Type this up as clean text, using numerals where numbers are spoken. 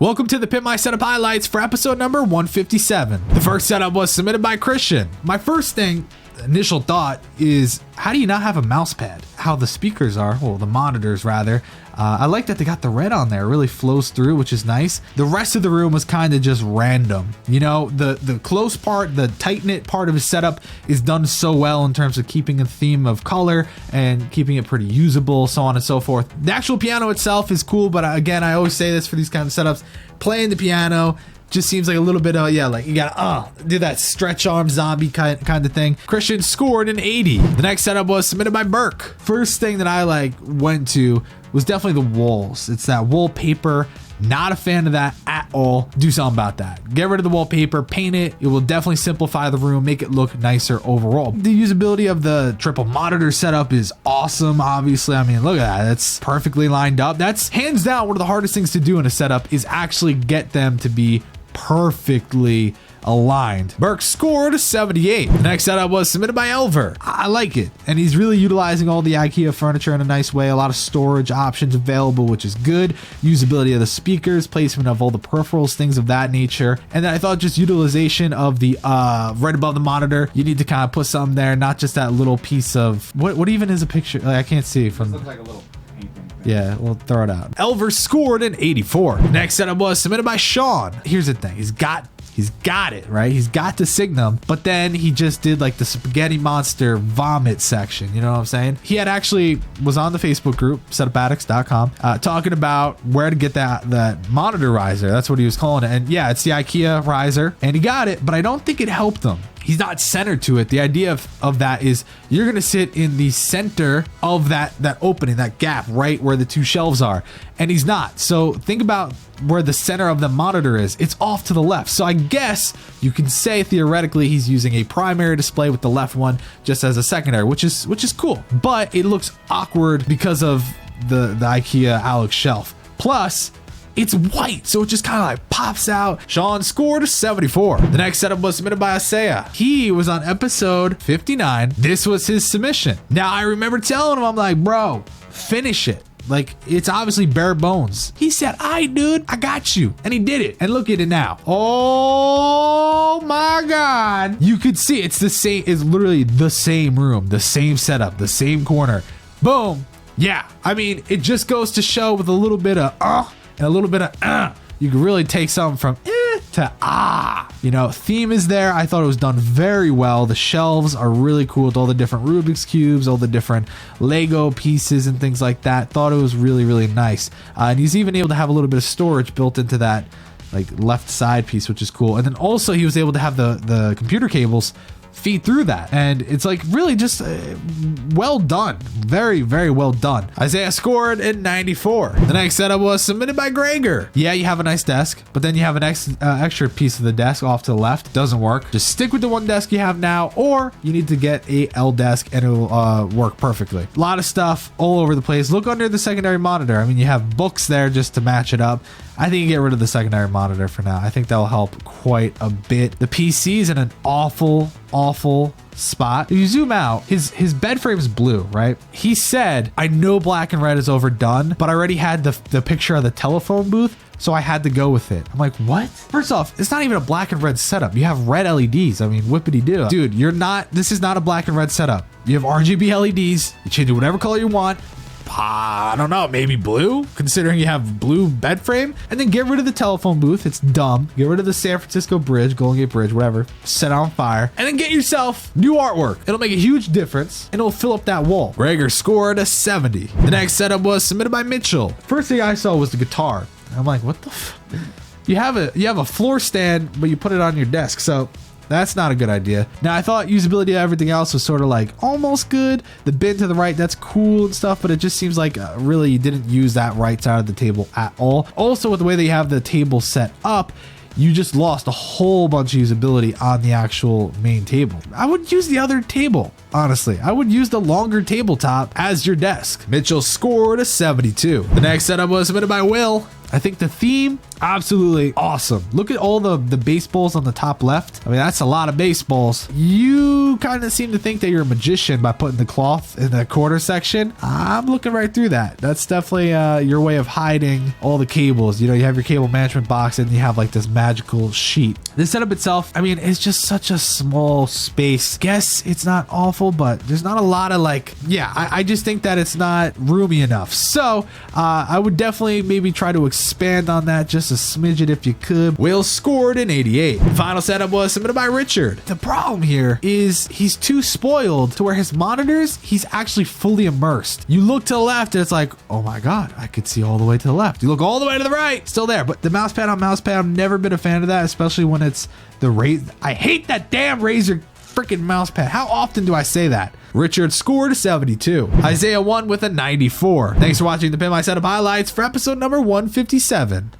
Welcome to the Pimp My Setup highlights for episode number 157. The first setup was submitted by Christian. My first initial thought is, how do you not have a mouse pad? How the speakers are, well, the monitors rather. I like that they got the red on there. It really flows through, which is nice. The rest of the room was kind of just random. You know, the close part, the tight-knit part of his setup is done so well in terms of keeping a theme of color and keeping it pretty usable, so on and so forth. The actual piano itself is cool, but again, I always say this for these kind of setups, playing the piano just seems like a little bit of, like you gotta do that stretch arm zombie kind of thing. Christian scored an 80. The next setup was submitted by Burke. First thing that I went to was definitely the walls. It's that wallpaper. Not a fan of that at all. Do something about that. Get rid of the wallpaper, paint it. It will definitely simplify the room, make it look nicer overall. The usability of the triple monitor setup is awesome, obviously. I mean, look at that. That's perfectly lined up. That's hands down one of the hardest things to do in a setup is actually get them to be perfectly aligned. Burke scored a 78. The next setup was submitted by Alvar. I like it, and he's really utilizing all the IKEA furniture in a nice way. A lot of storage options available, which is good. Usability of the speakers, placement of all the peripherals, things of that nature. And then I thought just utilization of the right above the monitor. You need to kind of put something there, not just that little piece of what even is a picture. Like, I can't see from. This looks like a little. Yeah, we'll throw it out. Alvar scored an 84. Next setup was submitted by Sean. Here's the thing. He's got it, right? He's got the Signum, but then he just did like the spaghetti monster vomit section. You know what I'm saying? He had actually was on the Facebook group, setupaddicts.com, talking about where to get that monitor riser. That's what he was calling it. And yeah, it's the IKEA riser, and he got it, but I don't think it helped him. He's not centered to it. The idea of that is you're going to sit in the center of that opening, that gap, right where the two shelves are. And he's not. So think about where the center of the monitor is. It's off to the left. So I guess you can say theoretically he's using a primary display with the left one just as a secondary, which is cool. But it looks awkward because of the IKEA Alex shelf. Plus, it's white, so it just kind of like pops out. Sean scored a 74. The next setup was submitted by Isaiah. He was on episode 59. This was his submission. Now, I remember telling him, I'm like, bro, finish it. Like, it's obviously bare bones. He said, dude, I got you. And he did it. And look at it now. Oh my God. You could see it's the same. It's literally the same room, the same setup, the same corner. Boom. Yeah. I mean, it just goes to show with a little bit of and a little bit of you can really take something from to you know, theme is there. I thought it was done very well. The shelves are really cool with all the different Rubik's cubes, all the different Lego pieces and things like that. Thought it was really, really nice. And he's even able to have a little bit of storage built into that like left side piece, which is cool. And then also he was able to have the computer cables feed through that, and it's like really just well done. Very, very well done. Isaiah scored in 94. The next setup was submitted by Gregor. Yeah, you have a nice desk, but then you have an extra piece of the desk off to the left. Doesn't work. Just stick with the one desk you have now, or you need to get a L desk and it will work perfectly. A lot of stuff all over the place. Look under the secondary monitor. I mean, you have books there just to match it up. I think you get rid of the secondary monitor for now. I think that'll help quite a bit. The PC is in an awful spot. If you zoom out, his bed frame is blue, right? He said, I know black and red is overdone, but I already had the picture of the telephone booth, so I had to go with it. I'm like, what? First off, it's not even a black and red setup. You have red LEDs. I mean, whippity-doo. Dude, this is not a black and red setup. You have RGB LEDs. You change it whatever color you want. I don't know, maybe blue, considering you have blue bed frame. And then get rid of the telephone booth. It's dumb. Get rid of the San Francisco Bridge, Golden Gate Bridge, whatever. Set it on fire. And then get yourself new artwork. It'll make a huge difference, and it'll fill up that wall. Gregor scored a 70. The next setup was submitted by Mitchell. First thing I saw was the guitar. I'm like, what the You have a floor stand, but you put it on your desk. So that's not a good idea. Now, I thought usability of everything else was sort of like almost good. The bin to the right, that's cool and stuff, but it just seems like really you didn't use that right side of the table at all. Also, with the way that you have the table set up, you just lost a whole bunch of usability on the actual main table. I would use the other table, honestly. I would use the longer tabletop as your desk. Mitchell scored a 72. The next setup was submitted by Will. I think the theme, Absolutely awesome. Look at all the baseballs on the top left. I mean, that's a lot of baseballs. You kind of seem to think that you're a magician by putting the cloth in the quarter section. I'm looking right through that. That's definitely your way of hiding all the cables. You know, you have your cable management box and you have like this magical sheet. The setup itself, I mean, it's just such a small space. Guess it's not awful, but there's not a lot of like, yeah, I just think that it's not roomy enough. So I would definitely maybe try to expand on that just a smidget if you could. Will scored an 88. Final setup was submitted by Richard. The problem here is he's too spoiled to where his monitors, he's actually fully immersed. You look to the left and it's like, oh my God, I could see all the way to the left. You look all the way to the right, still there. But the mouse pad on mouse pad, I've never been a fan of that, especially when it's the Razer. I hate that damn Razer freaking mouse pad. How often do I say that? Richard scored 72. Isaiah won with a 94. Thanks for watching the Pimp My Setup highlights for episode number 157.